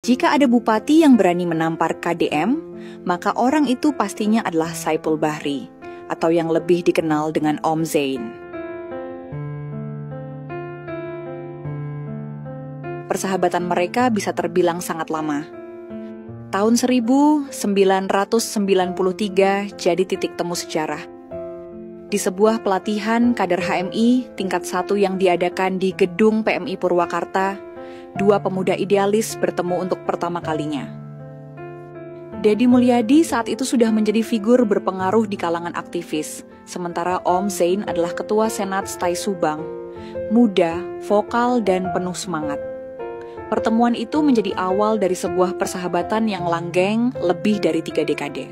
Jika ada bupati yang berani menampar KDM, maka orang itu pastinya adalah Saipul Bahri, atau yang lebih dikenal dengan Om Zain. Persahabatan mereka bisa terbilang sangat lama. Tahun 1993 jadi titik temu sejarah. Di sebuah pelatihan kader HMI tingkat 1 yang diadakan di gedung PMI Purwakarta, dua pemuda idealis bertemu untuk pertama kalinya. Deddy Mulyadi saat itu sudah menjadi figur berpengaruh di kalangan aktivis, sementara Om Zain adalah ketua Senat Stai Subang, muda, vokal, dan penuh semangat. Pertemuan itu menjadi awal dari sebuah persahabatan yang langgeng lebih dari 3 dekade.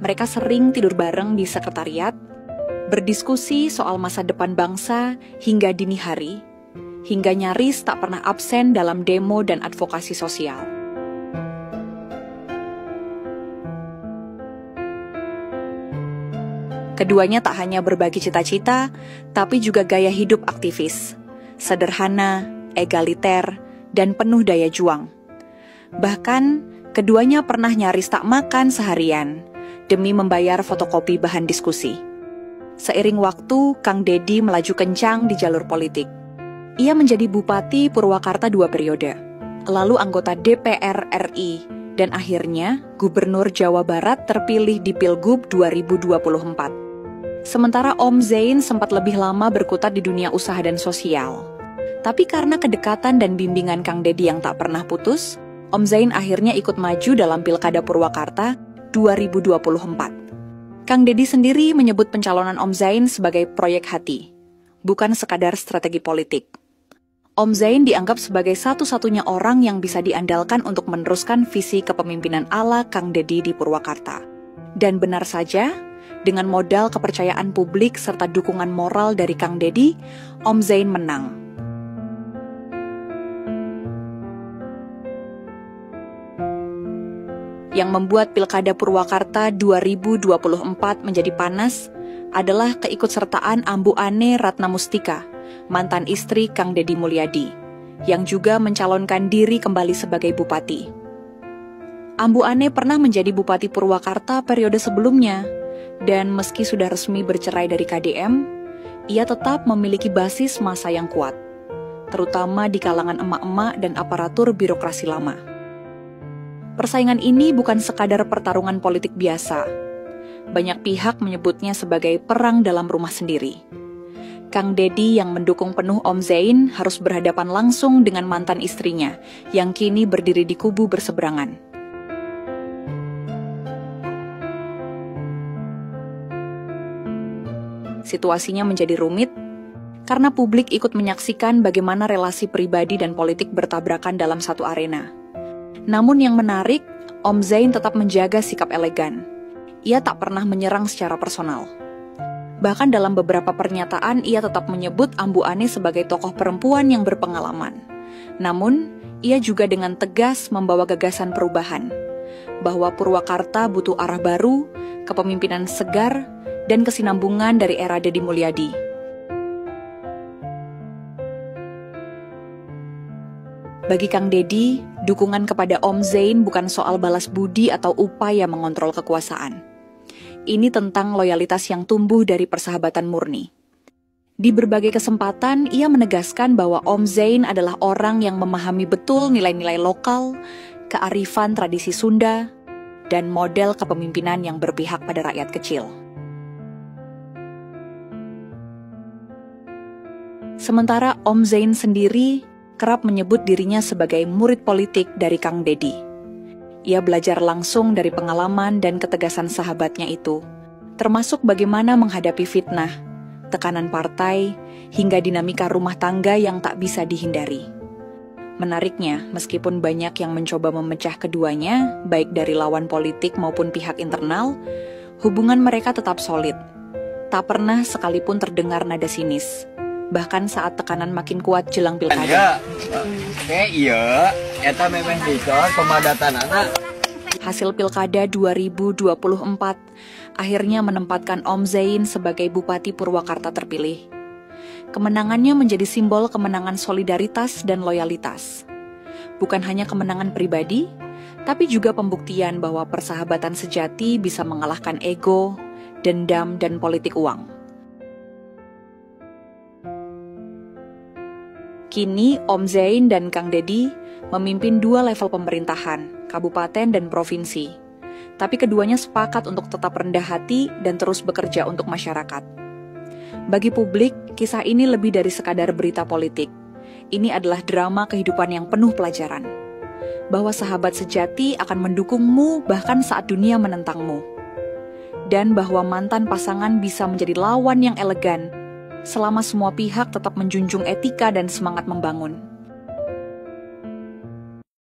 Mereka sering tidur bareng di sekretariat, berdiskusi soal masa depan bangsa hingga dini hari, hingga nyaris tak pernah absen dalam demo dan advokasi sosial. Keduanya tak hanya berbagi cita-cita, tapi juga gaya hidup aktivis, sederhana, egaliter, dan penuh daya juang. Bahkan, keduanya pernah nyaris tak makan seharian demi membayar fotokopi bahan diskusi. Seiring waktu, Kang Deddy melaju kencang di jalur politik. Ia menjadi Bupati Purwakarta 2 periode, lalu anggota DPR RI, dan akhirnya Gubernur Jawa Barat terpilih di Pilgub 2024. Sementara Om Zain sempat lebih lama berkutat di dunia usaha dan sosial. Tapi karena kedekatan dan bimbingan Kang Deddy yang tak pernah putus, Om Zain akhirnya ikut maju dalam Pilkada Purwakarta 2024. Kang Deddy sendiri menyebut pencalonan Om Zain sebagai proyek hati, bukan sekadar strategi politik. Om Zain dianggap sebagai satu-satunya orang yang bisa diandalkan untuk meneruskan visi kepemimpinan ala Kang Deddy di Purwakarta. Dan benar saja, dengan modal kepercayaan publik serta dukungan moral dari Kang Deddy, Om Zain menang. Yang membuat Pilkada Purwakarta 2024 menjadi panas adalah keikutsertaan Ambu Ane Ratna Mustika, mantan istri Kang Deddy Mulyadi, yang juga mencalonkan diri kembali sebagai bupati. Ambu Ane pernah menjadi Bupati Purwakarta periode sebelumnya, dan meski sudah resmi bercerai dari KDM, ia tetap memiliki basis massa yang kuat, terutama di kalangan emak-emak dan aparatur birokrasi lama. Persaingan ini bukan sekadar pertarungan politik biasa. Banyak pihak menyebutnya sebagai perang dalam rumah sendiri. Kang Deddy yang mendukung penuh Om Zain harus berhadapan langsung dengan mantan istrinya yang kini berdiri di kubu berseberangan. Situasinya menjadi rumit karena publik ikut menyaksikan bagaimana relasi pribadi dan politik bertabrakan dalam satu arena. Namun yang menarik, Om Zain tetap menjaga sikap elegan. Ia tak pernah menyerang secara personal. Bahkan dalam beberapa pernyataan, ia tetap menyebut Ambu Ane sebagai tokoh perempuan yang berpengalaman. Namun, ia juga dengan tegas membawa gagasan perubahan, bahwa Purwakarta butuh arah baru, kepemimpinan segar, dan kesinambungan dari era Deddy Mulyadi. Bagi Kang Deddy, dukungan kepada Om Zain bukan soal balas budi atau upaya mengontrol kekuasaan. Ini tentang loyalitas yang tumbuh dari persahabatan murni. Di berbagai kesempatan, ia menegaskan bahwa Om Zain adalah orang yang memahami betul nilai-nilai lokal, kearifan tradisi Sunda, dan model kepemimpinan yang berpihak pada rakyat kecil. Sementara Om Zain sendiri kerap menyebut dirinya sebagai murid politik dari Kang Deddy. Ia belajar langsung dari pengalaman dan ketegasan sahabatnya itu, termasuk bagaimana menghadapi fitnah, tekanan partai, hingga dinamika rumah tangga yang tak bisa dihindari. Menariknya, meskipun banyak yang mencoba memecah keduanya, baik dari lawan politik maupun pihak internal, hubungan mereka tetap solid. Tak pernah sekalipun terdengar nada sinis. Bahkan saat tekanan makin kuat jelang pilkada. Iya, eta memang dicor pemadatan anak. Hasil pilkada 2024 akhirnya menempatkan Om Zain sebagai Bupati Purwakarta terpilih. Kemenangannya menjadi simbol kemenangan solidaritas dan loyalitas. bukan hanya kemenangan pribadi, tapi juga pembuktian bahwa persahabatan sejati bisa mengalahkan ego, dendam, dan politik uang. Kini, Om Zain dan Kang Deddy memimpin 2 level pemerintahan, kabupaten dan provinsi. Tapi keduanya sepakat untuk tetap rendah hati dan terus bekerja untuk masyarakat. Bagi publik, kisah ini lebih dari sekadar berita politik. Ini adalah drama kehidupan yang penuh pelajaran. Bahwa sahabat sejati akan mendukungmu bahkan saat dunia menentangmu. Dan bahwa mantan pasangan bisa menjadi lawan yang elegan selama semua pihak tetap menjunjung etika dan semangat membangun.